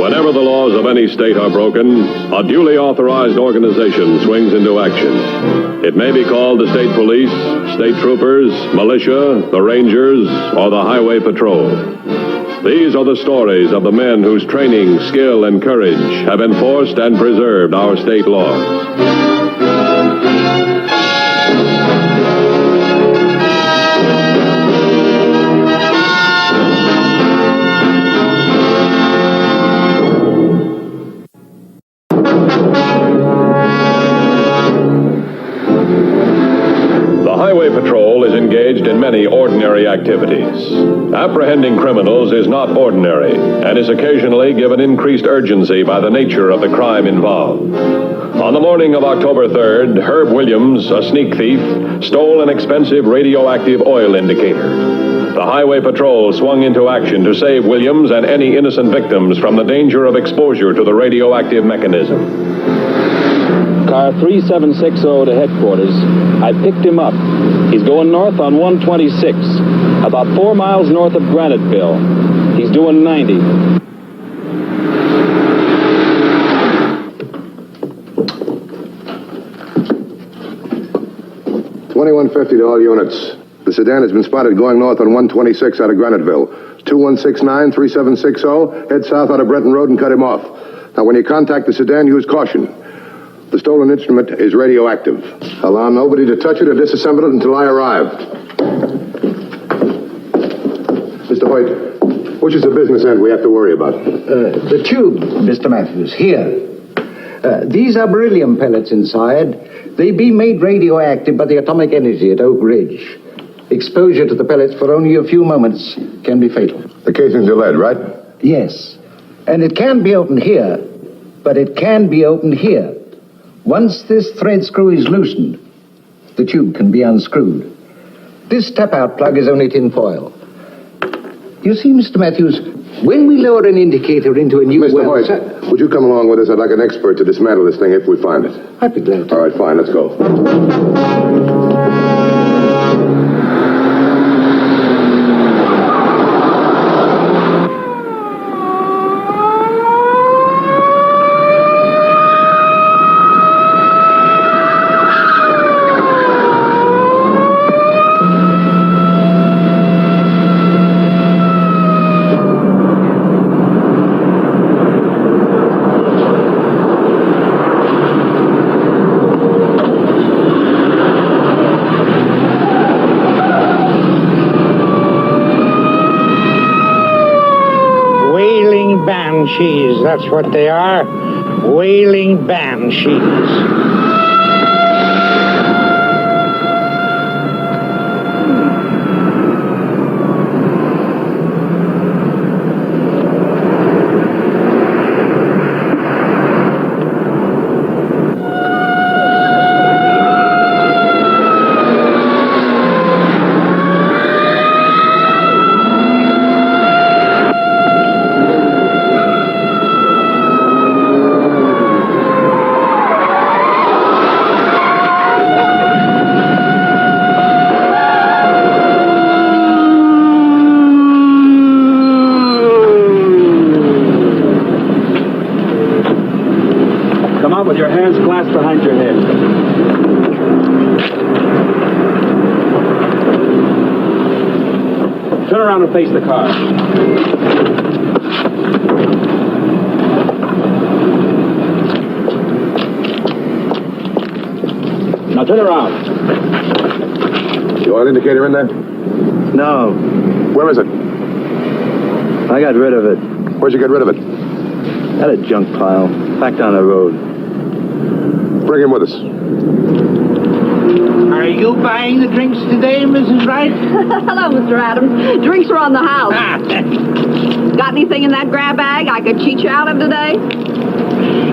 Whenever the laws of any state are broken, a duly authorized organization swings into action. It may be called the state police, state troopers, militia, the rangers, or the highway patrol. These are the stories of the men whose training, skill, and courage have enforced and preserved our state laws. Highway Patrol is engaged in many ordinary activities. Apprehending criminals is not ordinary and is occasionally given increased urgency by the nature of the crime involved. On the morning of October 3rd, Herb Williams, a sneak thief, stole an expensive radioactive oil indicator. The Highway Patrol swung into action to save Williams and any innocent victims from the danger of exposure to the radioactive mechanism. Car 3760 to headquarters. I picked him up. He's going north on 126, about 4 miles north of Graniteville. He's doing 90. $21.50 to all units. The sedan has been spotted going north on 126 out of Graniteville. 2169-3760. Head south out of Brenton Road and cut him off. Now, when you contact the sedan, use caution. The stolen instrument is radioactive. Allow nobody to touch it or disassemble it until I arrive. Mr. Hoyt, which is the business end we have to worry about? The tube, Mr. Matthews, here. These are beryllium pellets inside. They be made radioactive by the atomic energy at Oak Ridge. Exposure to the pellets for only a few moments can be fatal. The casings are lead, right? Yes. And it can be opened here, but it can be opened here. Once this thread screw is loosened, the tube can be unscrewed. This step-out plug is only tin foil. You see, Mr. Matthews, when we lower an indicator into a new Mr. well... Hoyt, would you come along with us? I'd like an expert to dismantle this thing if we find it. I'd be glad to. All right, fine, let's go. Banshees, that's what they are. Wailing banshees. With your hands clasped behind your head. Turn around and face the car. Now turn around. The oil indicator in there? No. Where is it? I got rid of it. Where'd you get rid of it? At a junk pile. Back down the road. Bring him with us. Are you buying the drinks today, Mrs. Wright? Hello, Mr. Adams. Drinks are on the house. Got anything in that grab bag I could cheat you out of today?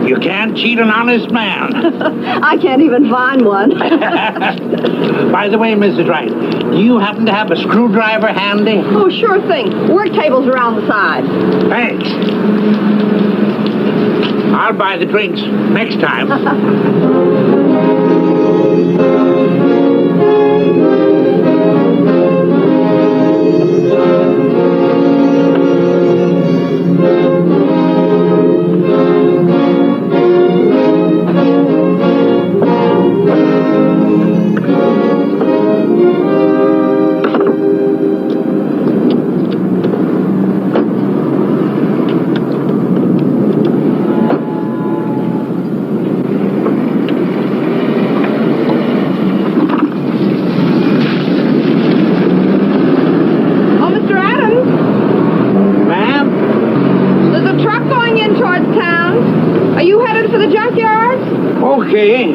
You can't cheat an honest man. I can't even find one. By the way, Mrs. Wright, do you happen to have a screwdriver handy? Oh, sure thing. Work table's around the side. Thanks. I'll buy the drinks next time. Okay.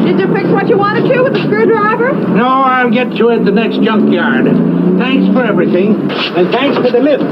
Did you fix what you wanted to with the screwdriver? No, I'll get to it at the next junkyard. Thanks for everything, and thanks for the lift.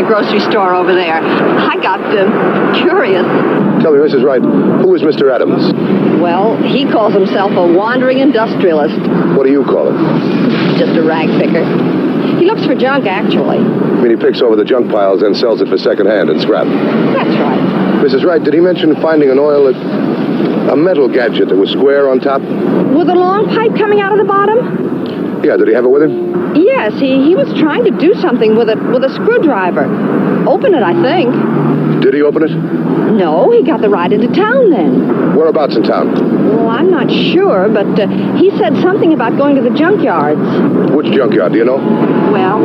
Grocery store over there. I got curious. Tell me, Mrs. Wright, who is Mr. Adams? Well, he calls himself a wandering industrialist. What do you call him? Just a rag picker. He looks for junk, actually. I mean, he picks over the junk piles and sells it for second-hand and scrap. That's right. Mrs. Wright, did he mention finding a metal gadget that was square on top? With a long pipe coming out of the bottom? Yeah, did he have it with him? Yes, he was trying to do something with a screwdriver. Open it, I think. Did he open it? No, he got the ride into town then. Whereabouts in town? Well, I'm not sure, but he said something about going to the junkyards. Which junkyard, do you know? Well,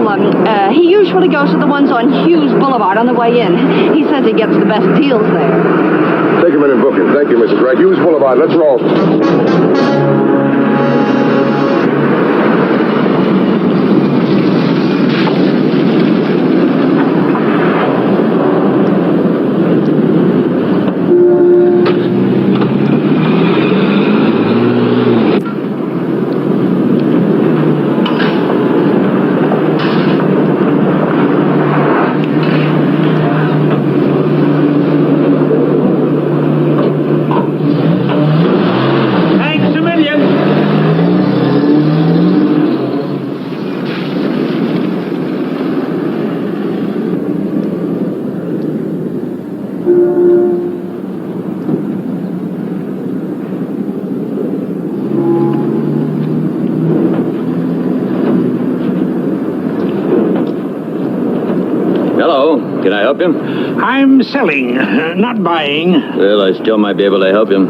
he usually goes to the ones on Hughes Boulevard on the way in. He says he gets the best deals there. Take him in and book him. Thank you, Mrs. Wright. Hughes Boulevard, let's roll. Can I help you? I'm selling, not buying. Well, I still might be able to help you.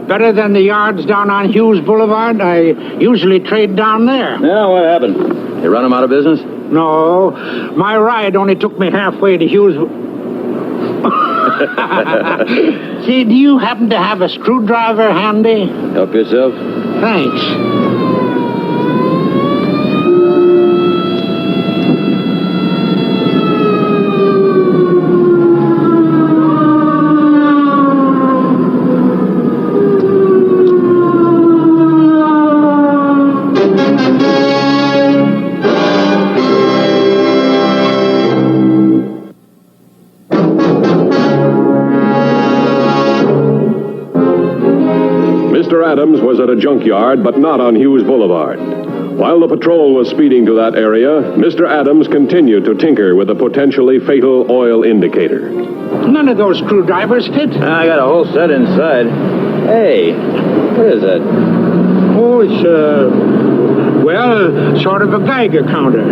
Better than the yards down on Hughes Boulevard? I usually trade down there. Yeah, what happened? You run them out of business? No, my ride only took me halfway to Hughes. Say, do you happen to have a screwdriver handy? Help yourself. Thanks. Adams was at a junkyard, but not on Hughes Boulevard. While the patrol was speeding to that area, Mr. Adams continued to tinker with a potentially fatal oil indicator. None of those screwdrivers fit. I got a whole set inside. Hey, what is that? Oh, it's, sort of a Geiger counter.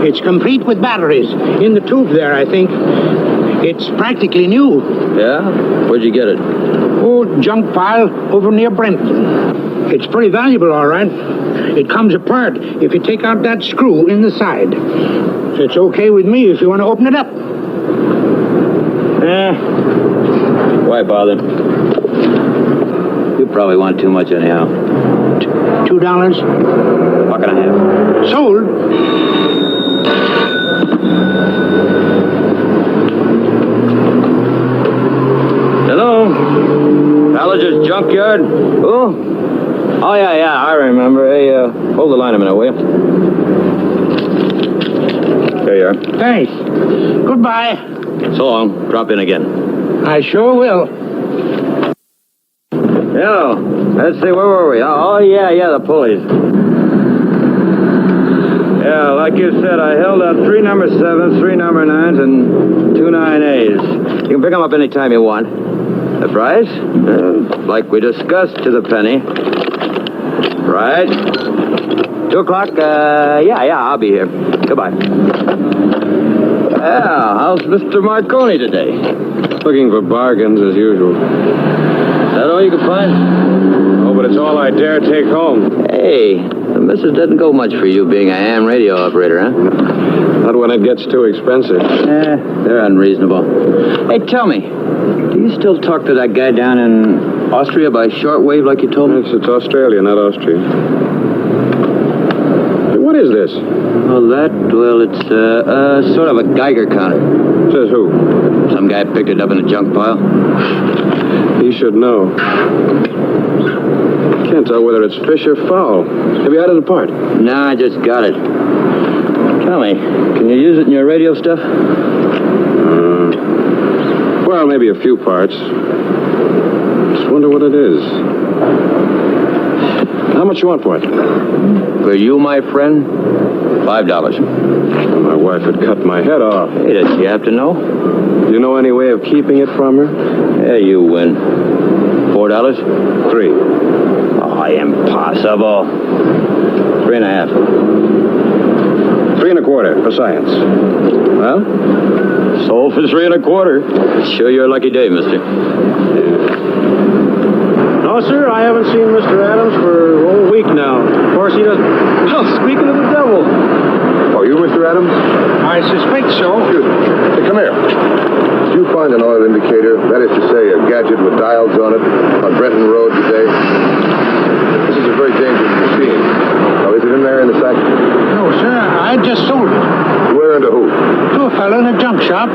It's complete with batteries. In the tube there, I think. It's practically new. Yeah? Where'd you get it? Oh, junk pile over near Brenton. It's pretty valuable, all right. It comes apart if you take out that screw in the side. It's okay with me if you want to open it up. Why bother? You probably want too much anyhow. $2. What can I have? Sold. Hello? Ballinger's junkyard? Who? Oh, yeah, I remember. Hey, hold the line a minute, will you? There you are. Thanks. Goodbye. So long. Drop in again. I sure will. Yeah, let's see, where were we? Oh, yeah, the pulleys. Yeah, like you said, I held out 3 number 7s, 3 number 9s, and 2 9As. You can pick them up any time you want. The price? Like we discussed, to the penny. Right. 2 o'clock, yeah, I'll be here. Goodbye. Yeah, how's Mr. Marconi today? Looking for bargains as usual. Is that all you can find? Oh, but it's all I dare take home. Hey, the missus doesn't go much for you being a ham radio operator, huh? Not when it gets too expensive. They're unreasonable. Hey, tell me, do you still talk to that guy down in Austria by shortwave like you told me? It's Australia, not Austria. Hey, what is this? Oh, it's sort of a Geiger counter. Says who? Some guy picked it up in a junk pile. He should know. Can't tell whether it's fish or fowl. Have you had it apart? No, I just got it. Tell me, can you use it in your radio stuff? Well, maybe a few parts. Just wonder what it is. How much you want for it? For you, my friend, $5. Well, my wife would cut my head off. Hey, does she have to know? Do you know any way of keeping it from her? Yeah, you win. $4? 3. Oh, impossible. 3.5. 3 1/4 for science. Well? Sold for 3 1/4. Sure your lucky day, mister. No, sir, I haven't seen Mr. Adams for a whole week now. Of course, he doesn't... Oh, speaking of the devil. Oh, you, Mr. Adams? I suspect so. Excuse me. Hey, come here. Did you find an oil indicator, that is to say, a gadget with dials on it, on Brenton Road today? This is a very dangerous machine. Now, is it in there in the sack? No, sir, I just sold it. Where and to who? To a fellow in a junk shop.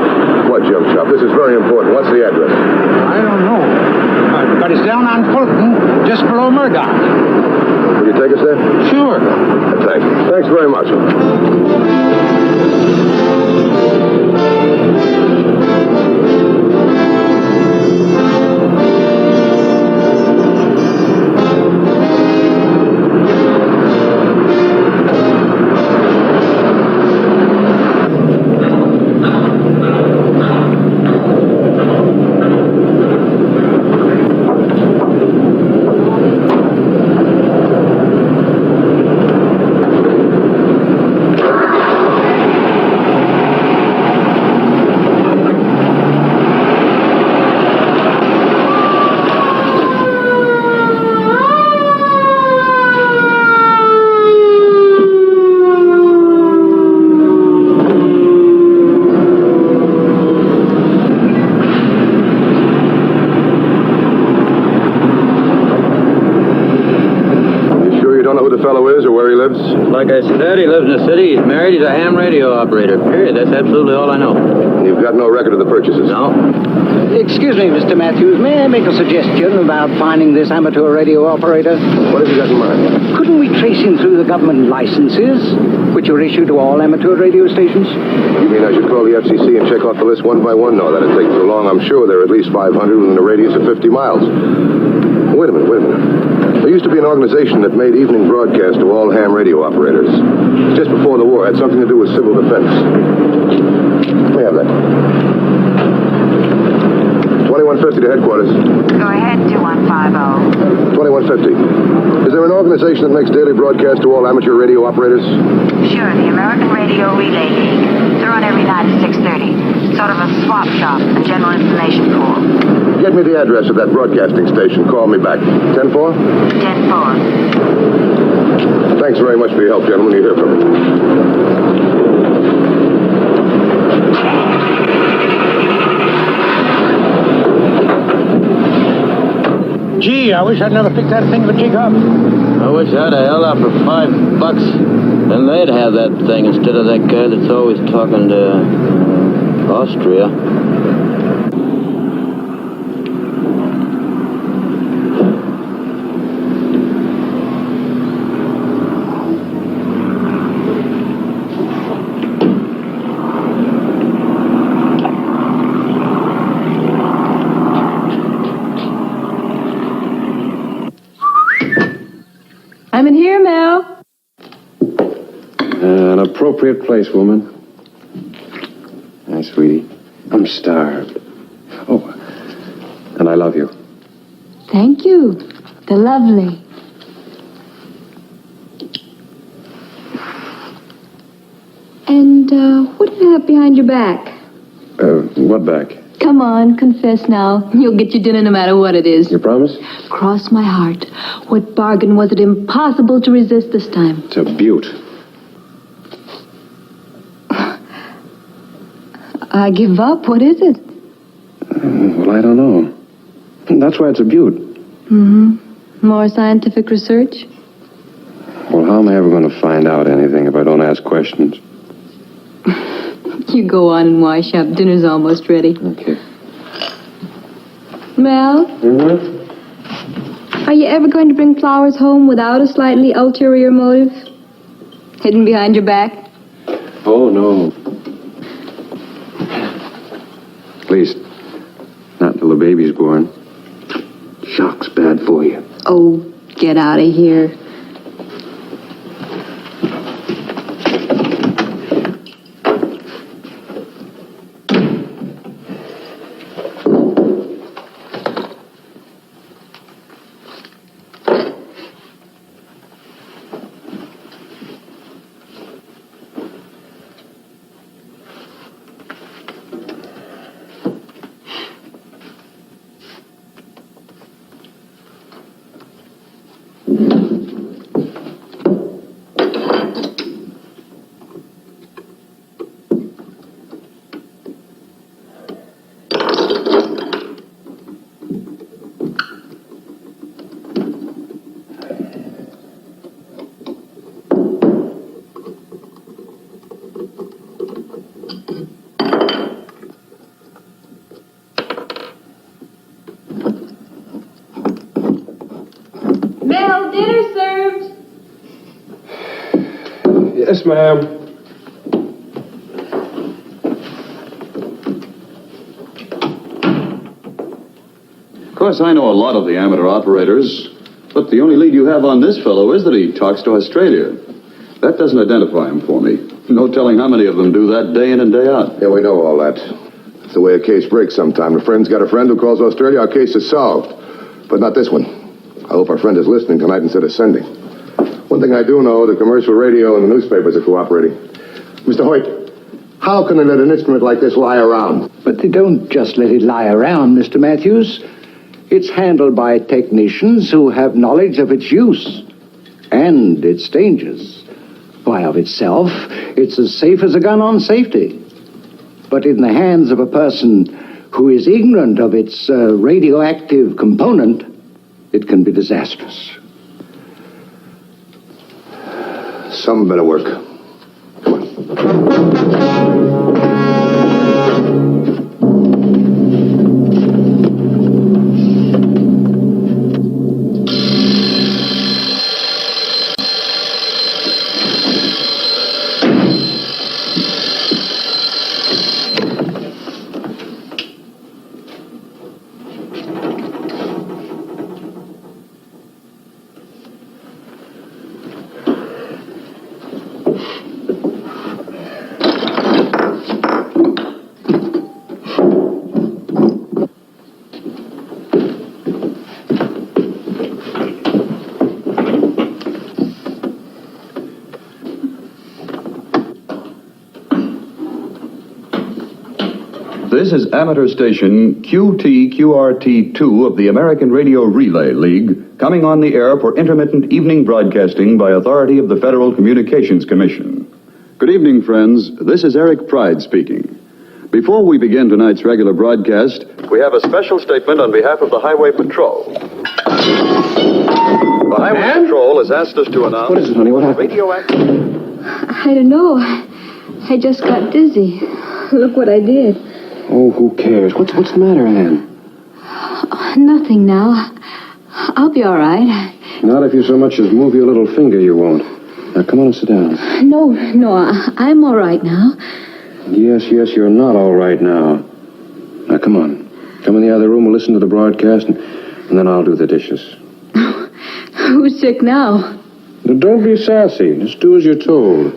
What junk shop? This is very important. What's the address? I don't know. But it's down on Fulton, just below Murdoch. Will you take us there? Sure. Thanks. Thanks very much. Like I said, he lives in the city. He's married. He's a ham radio operator. Period. That's absolutely all I know. You've got no record of the purchases? No. Excuse me, Mr. Matthews. May I make a suggestion about finding this amateur radio operator? What have you got in mind? Couldn't we trace him through the government licenses, which are issued to all amateur radio stations? You mean I should call the FCC and check off the list one by one? No, that'd take too long. I'm sure there are at least 500 within a radius of 50 miles. Wait a minute. There used to be an organization that made evening broadcasts to all ham radio operators. Just before the war, it had something to do with civil defense. Let me have that. 2150 to headquarters. Go ahead, 2150. 2150. Is there an organization that makes daily broadcasts to all amateur radio operators? Sure, the American Radio Relay League. They're on every night at 6:30. Sort of a swap shop and general information pool. Get me the address of that broadcasting station. Call me back. 10-4? 10-4. Thanks very much for your help, gentlemen. You hear from me. Gee, I wish I'd never picked that thing of a jig up. I wish I'd have held out for $5. Then they'd have that thing instead of that guy that's always talking to Austria. I'm in here, Mel. An appropriate place, woman. Hi, sweetie. I'm starved. Oh, and I love you. Thank you. They're lovely. And, what do you have behind your back? What back? Come on, confess now. You'll get your dinner no matter what it is. You promise? Cross my heart. What bargain was it impossible to resist this time? It's a beaut. I give up. What is it? Well, I don't know. That's why it's a beaut. Mm-hmm. More scientific research? Well, how am I ever going to find out anything if I don't ask questions? You go on and wash up. Dinner's almost ready. Okay. Mel? Mm-hmm. Are you ever going to bring flowers home without a slightly ulterior motive? Hidden behind your back? Oh, no. At least, not until the baby's born. Shock's bad for you. Oh, get out of here. Mel, dinner served. Yes, ma'am. Of course, I know a lot of the amateur operators, but the only lead you have on this fellow is that he talks to Australia. That doesn't identify him for me. No telling how many of them do that day in and day out. Yeah, we know all that. It's the way a case breaks sometime. A friend's got a friend who calls Australia, our case is solved. But not this one. I hope our friend is listening tonight instead of sending. One thing I do know, the commercial radio and the newspapers are cooperating. Mr. Hoyt, how can they let an instrument like this lie around? But they don't just let it lie around, Mr. Matthews. It's handled by technicians who have knowledge of its use and its dangers. Why, of itself, it's as safe as a gun on safety. But in the hands of a person who is ignorant of its radioactive component, it can be disastrous. Some better work. Come on. This is amateur station QTQRT2 of the American Radio Relay League, coming on the air for intermittent evening broadcasting by authority of the Federal Communications Commission. Good evening, friends. This is Eric Pride speaking. Before we begin tonight's regular broadcast, we have a special statement on behalf of the Highway Patrol. The Highway Patrol has asked us to announce... What is it, honey? What happened? Radioactive... I don't know. I just got dizzy. Look what I did. Oh, who cares? What's the matter, Anne? Nothing now. I'll be all right. Not if you so much as move your little finger, you won't. Now, come on and sit down. No, I'm all right now. Yes, you're not all right now. Now, come on. Come in the other room, we'll listen to the broadcast, and then I'll do the dishes. Who's sick now? Now, don't be sassy. Just do as you're told.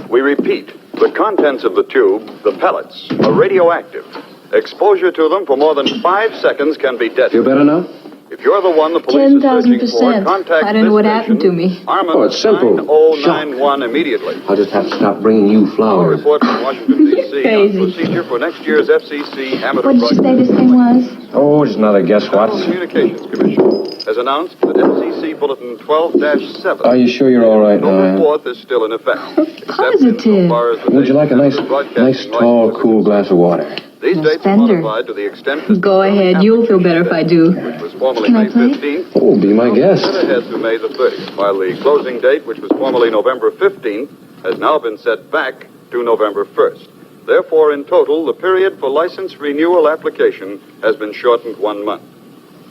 We repeat, the contents of the tube, the pellets, are radioactive. Exposure to them for more than 5 seconds can be deadly. Feel better now? If you're the one the police is searching for, 10,000%. contact I don't know what happened to me. Armament Oh, it's simple. 9091 immediately. I'll just have to stop bringing you A flowers. report from Washington, D.C. on Crazy. procedure for next year's FCC amateur What did you say this thing was? Oh, just another guess what? Federal Communications Commission has announced that FCC Bulletin 12-7. Are you sure you're all right now, November Anne? 4th is still in effect. Positive. insofar as the Would you like a nice, dates of broadcasting tall, licenses cool glass of water? These dates are Spender. modified to the extent that Go ahead. You'll feel better if I do. which was formerly Can I May play? 15th. Oh, be my guest. Set ahead to May the 30th, while the closing date, which was formerly November 15th, has now been set back to November 1st. Therefore, in total, the period for license renewal application has been shortened 1 month.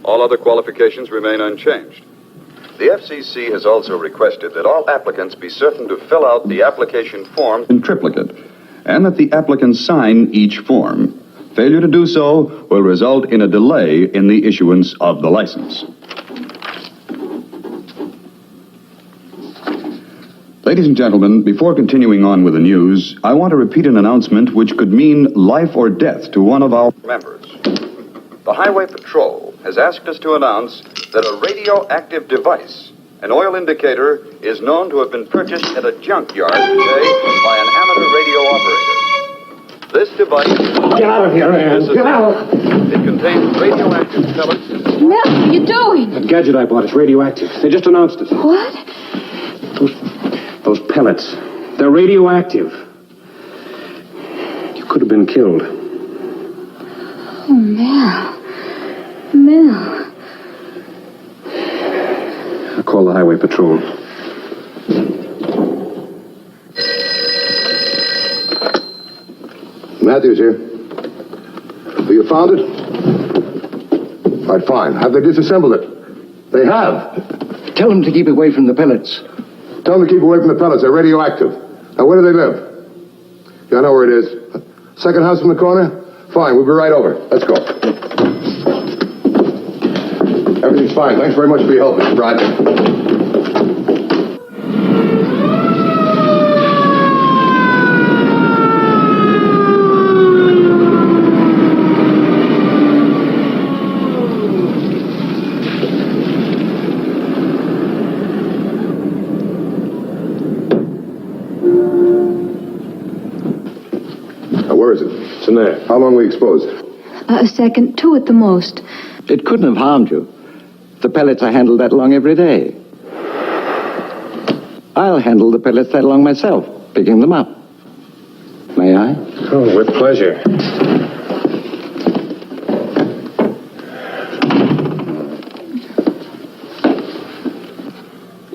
All other qualifications remain unchanged. The FCC has also requested that all applicants be certain to fill out the application form in triplicate, and that the applicants sign each form. Failure to do so will result in a delay in the issuance of the license. Ladies and gentlemen, before continuing on with the news, I want to repeat an announcement which could mean life or death to one of our members. The Highway Patrol has asked us to announce that a radioactive device, an oil indicator, is known to have been purchased at a junkyard today by an amateur radio operator. This device... Get out of here, Anne. Get out. It contains radioactive pellets... Mel, what are you doing? That gadget I bought is radioactive. They just announced it. What? Those pellets. They're radioactive. You could have been killed. Oh, Mel. Mel. I'll call the Highway Patrol. Matthews here. You found it? All right, fine. Have they disassembled it? They have. Tell them to keep away from the pellets. Tell them to keep away from the pellets. They're radioactive. Now, where do they live? Yeah, I know where it is. Second house from the corner? Fine, we'll be right over. Let's go. Everything's fine. Thanks very much for your help, Mr. Broderick. Where is it? It's in there. How long were we exposed? A second, 2 at the most. It couldn't have harmed you. The pellets are handled that long every day. I'll handle the pellets that long myself, picking them up. May I? Oh, with pleasure.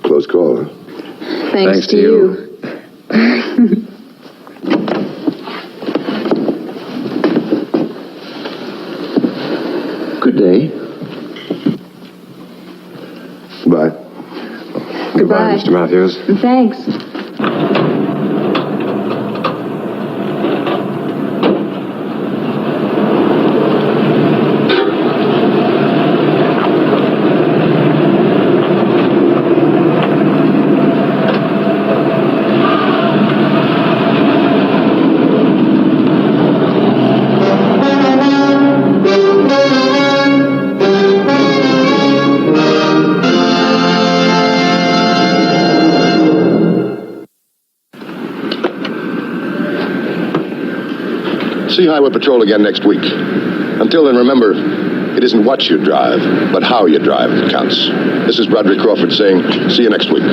Close call, huh? Thanks to you. Good day. Goodbye. Goodbye. Mr. Matthews. Thanks. see Highway Patrol again next week. Until then, remember, it isn't what you drive, but how you drive that counts. This is Broderick Crawford saying, see you next week.